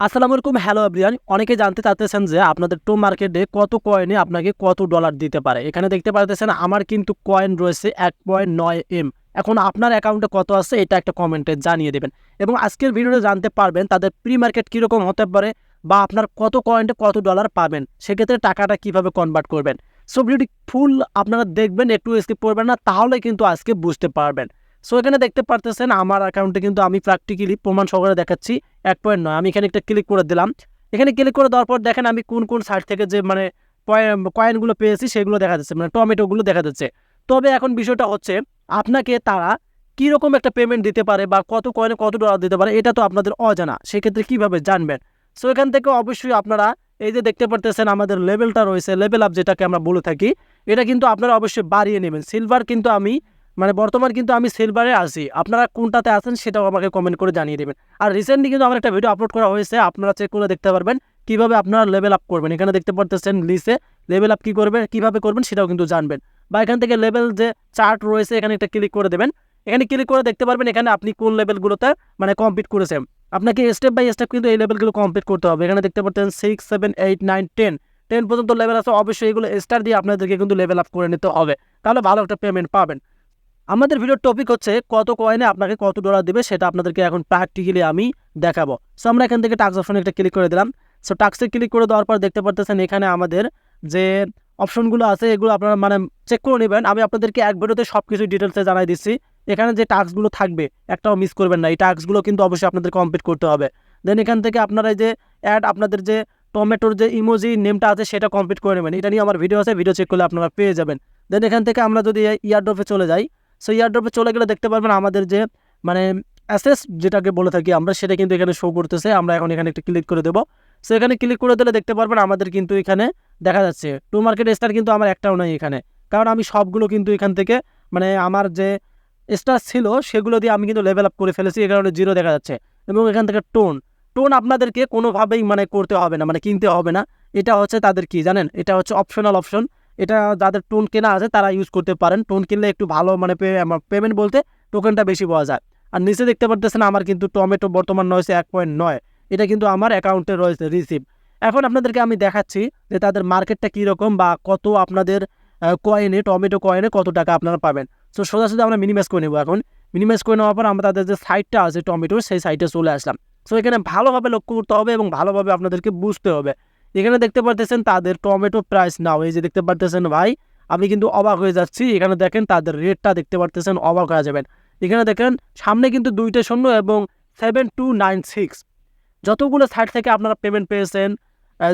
আসসালামু আলাইকুম, hello everyone. অনেকে জানতে চাচ্ছেন যে আপনাদের টো মার্কেটে কত কয়েনে আপনাকে কত ডলার দিতে পারে। এখানে দেখতে পাচ্ছেন আমার কিন্তু কয়েন রয়েছে 1.9 এম। এখন আপনার অ্যাকাউন্টে কত আছে এটা একটা কমেন্টে জানিয়ে দেবেন, এবং আজকের ভিডিওতে জানতে পারবেন তাদের প্রি মার্কেট কীরকম হতে পারে বা আপনার কত কয়েন্টে কত ডলার পাবেন, সেক্ষেত্রে টাকাটা কিভাবে কনভার্ট করবেন। সো ভিডিওটি ফুল আপনারা দেখবেন, একটু স্কিপ করবেন না, তাহলে কিন্তু আজকে বুঝতে পারবেন। সো এখানে দেখতে পারতেছেন আমার অ্যাকাউন্টে কিন্তু আমি প্র্যাকটিক্যালি প্রমাণ সহকারে দেখাচ্ছি 1.9। আমি এখানে একটা ক্লিক করে দিলাম। এখানে ক্লিক করে দেওয়ার পর দেখেন আমি কোন কোন সাইট থেকে যে কয়েনগুলো পেয়েছি সেগুলো দেখা যাচ্ছে, মানে টমেটোগুলো দেখা যাচ্ছে। তবে এখন বিষয়টা হচ্ছে আপনাকে তারা কীরকম একটা পেমেন্ট দিতে পারে বা কত কয়েনে কত ডলার দিতে পারে এটা তো আপনাদের অজানা, সেক্ষেত্রে কীভাবে জানবেন। সো এখান থেকে অবশ্যই আপনারা এই যে দেখতে পারতেছেন আমাদের লেভেলটা রয়েছে, লেভেল আপ যেটাকে আমরা বলে থাকি, এটা কিন্তু আপনারা অবশ্যই বাড়িয়ে নেবেন। সিলভার কিন্তু আমি বর্তমান কিন্তু আমি সিলভারে আছি। আপনারা কোনটাতে আছেন সেটাও আমাকে কমেন্ট করে জানিয়ে দেবেন। আর রিসেন্টলি কিন্তু আমার একটা ভিডিও আপলোড করা হয়েছে, আপনারা চেক করে দেখতে পারবেন কিভাবে আপনারা লেভেল আপ করবেন। এখানে দেখতে পারতেছেন লিস্টে লেভেল আপ কিভাবে করবেন সেটাও কিন্তু জানবেন। বা এখান থেকে লেভেল যে চার্ট রয়েছে এখানে একটা ক্লিক করে দেবেন। এখানে ক্লিক করে দেখতে পারবেন এখানে আপনি কোন লেভেলগুলোতে কমপ্লিট করেছেন। আপনাকে স্টেপ বাই স্টেপ কিন্তু এই লেভেলগুলো কমপ্লিট করতে হবে। এখানে দেখতে পাচ্ছেন 6, 7, 8, 9, 10 পর্যন্ত লেভেল আছে। অবশ্যই এগুলো স্টার দিয়ে আপনাদেরকে কিন্তু লেভেল আপ করে নিতে হবে, তাহলে ভালো একটা পেমেন্ট পাবেন। আমাদের ভিডিওর টপিক হচ্ছে কত কয়েনে আপনাকে কত ডলার দিবে, সেটা আপনাদেরকে এখন প্র্যাকটিক্যালি আমি দেখাবো। সো আমরা এখান থেকে টাক্স অপশনে একটা ক্লিক করে দিলাম। সো টাক্সে ক্লিক করে দেওয়ার পর দেখতে পারতেছেন এখানে আমাদের যে অপশনগুলো আছে এগুলো আপনারা চেক করে নেবেন। আমি আপনাদেরকে এক ভিডিওতে সব কিছু ডিটেলসে জানাই দিচ্ছি। এখানে যে টাস্কগুলো থাকবে একটাও মিস করবেন না, এই টাস্কগুলো কিন্তু অবশ্যই আপনাদের কমপ্লিট করতে হবে। দেন এখান থেকে আপনারা যে আপনাদের যে টমেটোর যে ইমোজি নেমটা আছে সেটা কমপ্লিট করে নেবেন। এটা নিয়ে আমার ভিডিও আছে, ভিডিও চেক করলে আপনারা পেয়ে যাবেন। দেন এখান থেকে আমরা যদি ইয়ারড্রপে চলে যাই, সো ইয়ারড্রপে চলে গেলে দেখতে পারবেন আমাদের যে অ্যাসেস যেটাকে বলে থাকি আমরা, সেটা কিন্তু এখানে শো করতেছে। আমরা এখন এখানে একটা ক্লিক করে দেবো। সো এখানে ক্লিক করে দিলে দেখতে পারবেন আমাদের কিন্তু এখানে দেখা যাচ্ছে টু মার্কেট স্টার কিন্তু আমার একটাও নাই এখানে, কারণ আমি সবগুলো কিন্তু এখান থেকে আমার যে স্টার ছিল সেগুলো দিয়ে আমি কিন্তু লেভেল আপ করে ফেলেছি, এই কারণে জিরো দেখা যাচ্ছে। এবং এখান থেকে টোন আপনাদেরকে কোনোভাবেই কিনতে হবে না, কিনতে হবে না। এটা হচ্ছে তাদের কি জানেন, এটা হচ্ছে অপশনাল অপশন। এটা যাদের টোন কেনা আছে তারা ইউজ করতে পারেন। টোন কিনলে একটু ভালো পেমেন্ট বলতে টোকেনটা বেশি পাওয়া যায়। আর নিচে দেখতে পারতেছেন আমার কিন্তু টমেটো বর্তমান রয়েছে 1.9, এটা কিন্তু আমার অ্যাকাউন্টে রয়েছে রিসিভ। এখন আপনাদেরকে আমি দেখাচ্ছি যে তাদের মার্কেটটা কীরকম বা কত আপনাদের টমেটো কয়েনে কত টাকা আপনারা পাবেন। সো সোজাসুজি আমরা মিনিমাইজ করে নেবো। এখন মিনিমাইজ করে নেওয়ার পর আমরা তাদের যে সাইটটা আছে টমেটোর, সেই সাইটে চলে আসলাম। সো এখানে ভালোভাবে লক্ষ্য করতে হবে এবং ভালোভাবে আপনাদেরকে বুঝতে হবে। এখানে দেখতে পারতেছেন তাদের টমেটো প্রাইস নাও, এই যে দেখতে পারতেছেন ভাই, আমি কিন্তু অবাক হয়ে যাচ্ছি। এখানে দেখেন তাদের রেটটা দেখতে পারতেছেন, অবাক হয়ে যাবেন। এখানে দেখেন সামনে কিন্তু 2টা শূন্য এবং 7296 যতগুলো সাইট থেকে আপনারা পেমেন্ট পেয়েছেন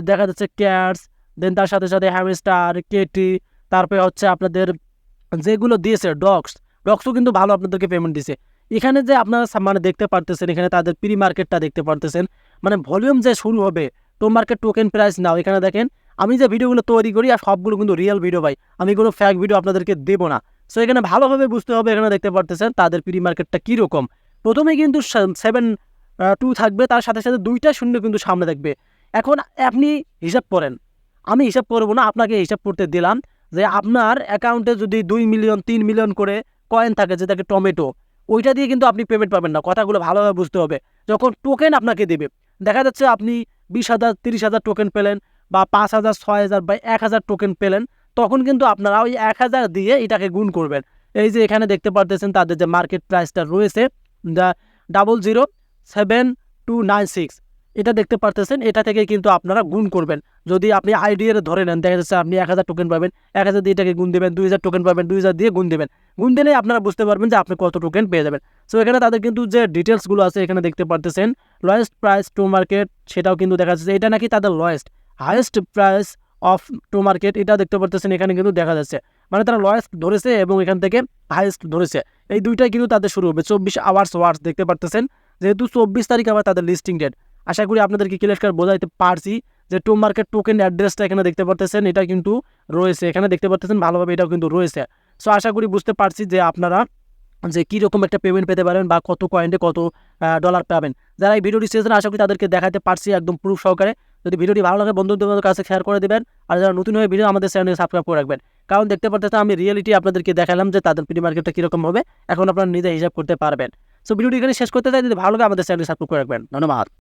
দেখা যাচ্ছে ক্যাটস, দেন তার সাথে সাথে হ্যামস্টার, কেটি, তারপরে হচ্ছে আপনাদের যেগুলো দিয়েছে ডক্সও কিন্তু ভালো আপনাদেরকে পেমেন্ট দিছে। এখানে যে আপনারা দেখতে পারতেছেন এখানে তাদের প্রি মার্কেটটা দেখতে পারতেছেন, ভলিউম যে শুরু হবে টো মার্কেট টোকেন প্রাইস নাও। এখানে দেখেন আমি যে ভিডিওগুলো তৈরি করি আর সবগুলো কিন্তু রিয়েল ভিডিও ভাই, আমি কোনো ফ্যাক ভিডিও আপনাদেরকে দেবো না। সো এখানে ভালোভাবে বুঝতে হবে। এখানে দেখতে পারতেছেন তাদের প্রি মার্কেটটা কীরকম। প্রথমে কিন্তু 7.2 থাকবে, তার সাথে সাথে 2টা শূন্য কিন্তু সামনে থাকবে। এখন আপনি হিসাব করেন, আমি হিসাব করবো না, আপনাকে হিসাব করতে দিলাম যে আপনার অ্যাকাউন্টে যদি 2 মিলিয়ন 3 মিলিয়ন করে কয়েন থাকে যেটাকে টমেটো, ওইটা দিয়ে কিন্তু আপনি পেমেন্ট পাবেন না। কথাগুলো ভালোভাবে বুঝতে হবে। যখন টোকেন আপনাকে দেবে, দেখা যাচ্ছে আপনি 20,000 30,000 টোকেন পেলেন বা 5,000 6,000 বা 1,000 টোকেন পেলেন, তখন কিন্তু আপনারা ওই 1,000 দিয়ে এটাকে গুণ করবেন। এই যে এখানে দেখতে পারতেছেন তাদের যে মার্কেট প্রাইসটা রয়েছে 0.07296, এটা দেখতে পারতেছেন। এটা থেকে কিন্তু আপনারা গুণ করবেন। যদি আপনি আইডিয়ার ধরে নেন, দেখা যাচ্ছে আপনি 1,000 টোকেন পাবেন, 1,000 দিয়ে এটাকে গুণ দেবেন, 2,000 টোকেন পাবেন, 2,000 দিয়ে গুণ দেবেন। গুণ দিলে আপনারা বুঝতে পারবেন যে আপনি কত টোকেন পেয়ে যাবেন। সো এখানে তাদের কিন্তু যে ডিটেলসগুলো আছে এখানে দেখতে পারতেছেন, লোয়েস্ট প্রাইস টু মার্কেট সেটাও কিন্তু দেখা যাচ্ছে। এটা নাকি তাদের highest price of to market, এটা দেখতে পারতেছেন এখানে কিন্তু দেখা যাচ্ছে। তারা লোয়েস্ট ধরেছে এবং এখান থেকে হাইয়েস্ট ধরেছে, এই দুইটাই কিন্তু তাদের শুরু হবে 24 আওয়ার্স ওয়ার্স দেখতে পারতেছেন। যেহেতু 24 তারিখ আবার তাদের লিস্টিং ডেট, আশা করি আপনাদেরকে ক্লিয়ার বোঝাইতে পারছি যে টু মার্কেট টোকেন অ্যাড্রেসটা এখানে দেখতে পারতেছেন, এটা কিন্তু রয়েছে এখানে দেখতে পারতেছেন ভালোভাবে, এটাও কিন্তু রয়েছে। সো আশা করি বুঝতে পারছি যে আপনারা যে কীরকম একটা পেমেন্ট পেতে পারেন বা কত কয়েন্টে কত ডলার পাবেন। যারা এই ভিডিওটি চেয়েছেন আশা করি তাদেরকে দেখাতে পারছি একদম প্রুফ সহকারে। যদি ভিডিওটি ভালো লাগে বন্ধুদের কাছে শেয়ার করে দেবেন, আর যারা নতুন হয়ে ভিডিও আমাদের চ্যানেলে সাবস্ক্রাইব করে রাখবেন, কারণ দেখতে পারতেছেন আমি রিয়েলিটি আপনাদেরকে দেখালাম যে তাদের প্রি মার্কেটটা কীরকম হবে। এখন আপনারা নিজে হিসাব করতে পারবেন। সো ভিডিওটি এখানে শেষ করতে চাই, যদি ভালো লাগে আমাদের চ্যানেলে সাবস্ক্রাইব করে রাখবেন। ধন্যবাদ।